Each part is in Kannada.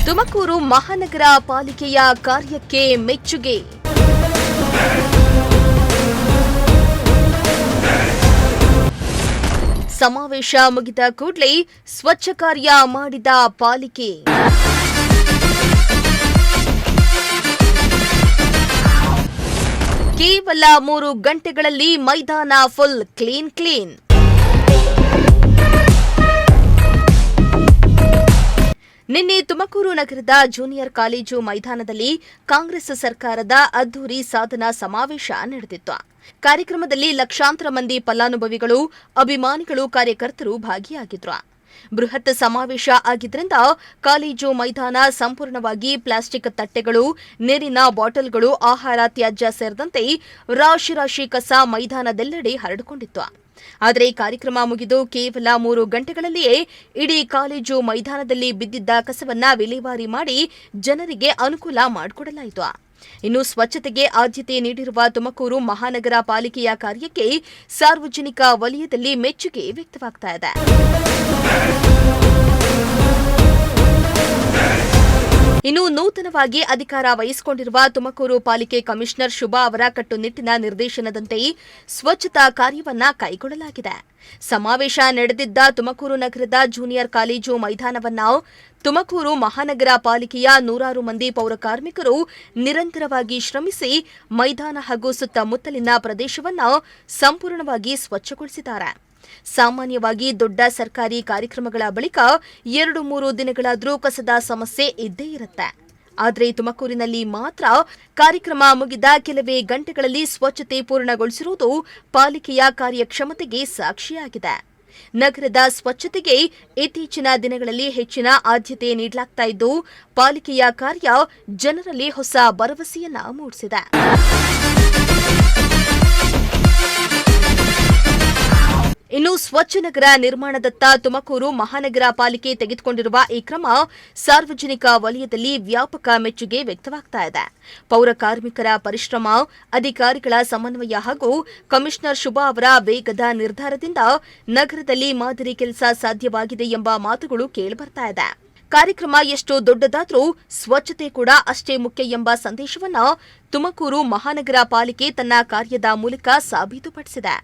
ತುಮಕೂರು ಮಹಾನಗರ ಪಾಲಿಕೆಯ ಕಾರ್ಯಕ್ಕೆ ಮೆಚ್ಚುಗೆ. ಸಮಾವೇಶ ಮುಗಿದ ಕೂಡಲೇ ಸ್ವಚ್ಛ ಕಾರ್ಯ ಮಾಡಿದ ಪಾಲಿಕೆ. ಕೇವಲ 3 ಗಂಟೆಗಳಲ್ಲಿ ಮೈದಾನ ಫುಲ್ ಕ್ಲೀನ್. ನಿನ್ನೆ ತುಮಕೂರು ನಗರದ ಜೂನಿಯರ್ ಕಾಲೇಜು ಮೈದಾನದಲ್ಲಿ ಕಾಂಗ್ರೆಸ್ ಸರ್ಕಾರದ ಅದ್ದೂರಿ ಸಾಧನಾ ಸಮಾವೇಶ ನಡೆದಿತ್ತು. ಕಾರ್ಯಕ್ರಮದಲ್ಲಿ ಲಕ್ಷಾಂತರ ಮಂದಿ ಫಲಾನುಭವಿಗಳು, ಅಭಿಮಾನಿಗಳು, ಕಾರ್ಯಕರ್ತರು ಭಾಗಿಯಾಗಿದ್ರು. ಬೃಹತ್ ಸಮಾವೇಶ ಆಗಿದ್ದರಿಂದ ಕಾಲೇಜು ಮೈದಾನ ಸಂಪೂರ್ಣವಾಗಿ ಪ್ಲಾಸ್ಟಿಕ್ ತಟ್ಟೆಗಳು, ನೀರಿನ ಬಾಟಲ್ಗಳು, ಆಹಾರ ತ್ಯಾಜ್ಯ ಸೇರಿದಂತೆ ರಾಶಿ ಕಸ ಮೈದಾನದೆಲ್ಲೆಡೆ ಹರಡಿಕೊಂಡಿತ್ತು. ಆದರೆ ಕಾರ್ಯಕ್ರಮ ಮುಗಿದು ಕೇವಲ 3 ಗಂಟೆಗಳಲ್ಲಿಯೇ ಇಡೀ ಕಾಲೇಜು ಮೈದಾನದಲ್ಲಿ ಬಿದ್ದಿದ್ದ ಕಸವನ್ನ ವಿಲೇವಾರಿ ಮಾಡಿ ಜನರಿಗೆ ಅನುಕೂಲ ಮಾಡಿಕೊಡಲಾಯಿತು. ಇನ್ನು ಸ್ವಚ್ಛತೆಗೆ ಆದ್ಯತೆ ನೀಡಿರುವ ತುಮಕೂರು ಮಹಾನಗರ ಪಾಲಿಕೆಯ ಕಾರ್ಯಕ್ಕೆ ಸಾರ್ವಜನಿಕ ವಲಯದಲ್ಲಿ ಮೆಚ್ಚುಗೆ ವ್ಯಕ್ತವಾಗ್ತಾ ಇದೆ. ಇನ್ನು ನೂತನವಾಗಿ ಅಧಿಕಾರ ವಹಿಸಿಕೊಂಡಿರುವ ತುಮಕೂರು ಪಾಲಿಕೆ ಕಮಿಷನರ್ ಶುಭಾ ಅವರ ಕಟ್ಟುನಿಟ್ಟಿನ ನಿರ್ದೇಶನದಂತೆ ಸ್ವಚ್ಛತಾ ಕಾರ್ಯವನ್ನ ಕೈಗೊಳ್ಳಲಾಗಿದೆ. ಸಮಾವೇಶ ನಡೆದಿದ್ದ ತುಮಕೂರು ನಗರದ ಜೂನಿಯರ್ ಕಾಲೇಜು ಮೈದಾನವನ್ನ ತುಮಕೂರು ಮಹಾನಗರ ಪಾಲಿಕೆಯ 100 ಮಂದಿ ಪೌರ ಕಾರ್ಮಿಕರು ನಿರಂತರವಾಗಿ ಶ್ರಮಿಸಿ ಮೈದಾನ ಹಾಗೂ ಸುತ್ತಮುತ್ತಲಿನ ಪ್ರದೇಶವನ್ನ ಸಂಪೂರ್ಣವಾಗಿ ಸ್ವಚ್ಛಗೊಳಿಸಿದ್ದಾರೆ. ಸಾಮಾನ್ಯವಾಗಿ ದೊಡ್ಡ ಸರ್ಕಾರಿ ಕಾರ್ಯಕ್ರಮಗಳ ಬಳಿಕ 2-3 ದಿನಗಳಾದರೂ ಕಸದ ಸಮಸ್ಯೆ ಇದ್ದೇ ಇರುತ್ತೆ. ಆದರೆ ತುಮಕೂರಿನಲ್ಲಿ ಮಾತ್ರ ಕಾರ್ಯಕ್ರಮ ಮುಗಿದ ಕೆಲವೇ ಗಂಟೆಗಳಲ್ಲಿ ಸ್ವಚ್ಛತೆ ಪೂರ್ಣಗೊಳಿಸಿರುವುದು ಪಾಲಿಕೆಯ ಕಾರ್ಯಕ್ಷಮತೆಗೆ ಸಾಕ್ಷಿಯಾಗಿದೆ. ನಗರದ ಸ್ವಚ್ಛತೆಗೆ ಇತ್ತೀಚಿನ ದಿನಗಳಲ್ಲಿ ಹೆಚ್ಚಿನ ಆದ್ಯತೆ ನೀಡಲಾಗ್ತಾ ಇದ್ದು, ಪಾಲಿಕೆಯ ಕಾರ್ಯ ಜನರಲ್ಲಿ ಹೊಸ ಭರವಸೆಯನ್ನ ಮೂಡಿಸಿದೆ. ಇನ್ನು ಸ್ವಚ್ಛ ನಗರ ನಿರ್ಮಾಣದತ್ತ ತುಮಕೂರು ಮಹಾನಗರ ಪಾಲಿಕೆ ತೆಗೆದುಕೊಂಡಿರುವ ಈ ಕ್ರಮ ಸಾರ್ವಜನಿಕ ವಲಯದಲ್ಲಿ ವ್ಯಾಪಕ ಮೆಚ್ಚುಗೆ ವ್ಯಕ್ತವಾಗ್ತಾ ಇದೆ. ಪೌರ ಕಾರ್ಮಿಕರ ಪರಿಶ್ರಮ, ಅಧಿಕಾರಿಗಳ ಸಮನ್ವಯ ಹಾಗೂ ಕಮಿಷನರ್ ಶುಭಾ ಅವರ ವೇಗದ ನಿರ್ಧಾರದಿಂದ ನಗರದಲ್ಲಿ ಮಾದರಿ ಕೆಲಸ ಸಾಧ್ಯವಾಗಿದೆ ಎಂಬ ಮಾತುಗಳು ಕೇಳಿಬರ್ತಾ ಇದೆ. ಕಾರ್ಯಕ್ರಮ ಎಷ್ಟು ದೊಡ್ಡದಾದರೂ ಸ್ವಚ್ಛತೆ ಕೂಡ ಅಷ್ಟೇ ಮುಖ್ಯ ಎಂಬ ಸಂದೇಶವನ್ನು ತುಮಕೂರು ಮಹಾನಗರ ಪಾಲಿಕೆ ತನ್ನ ಕಾರ್ಯದ ಮೂಲಕ ಸಾಬೀತುಪಡಿಸಿದೆ.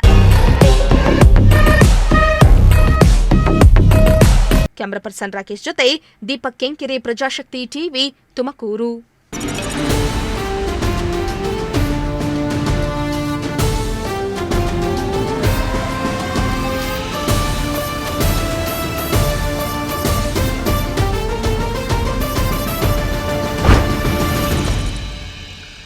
ಕ್ಯಾಮರಾ ಪರ್ಸನ್ ರಾಕೇಶ್ ಜೊತೆ ದೀಪಕ್ ಕೆಂಕೆರೆ, ಪ್ರಜಾಶಕ್ತಿ ಟಿವಿ, ತುಮಕೂರು.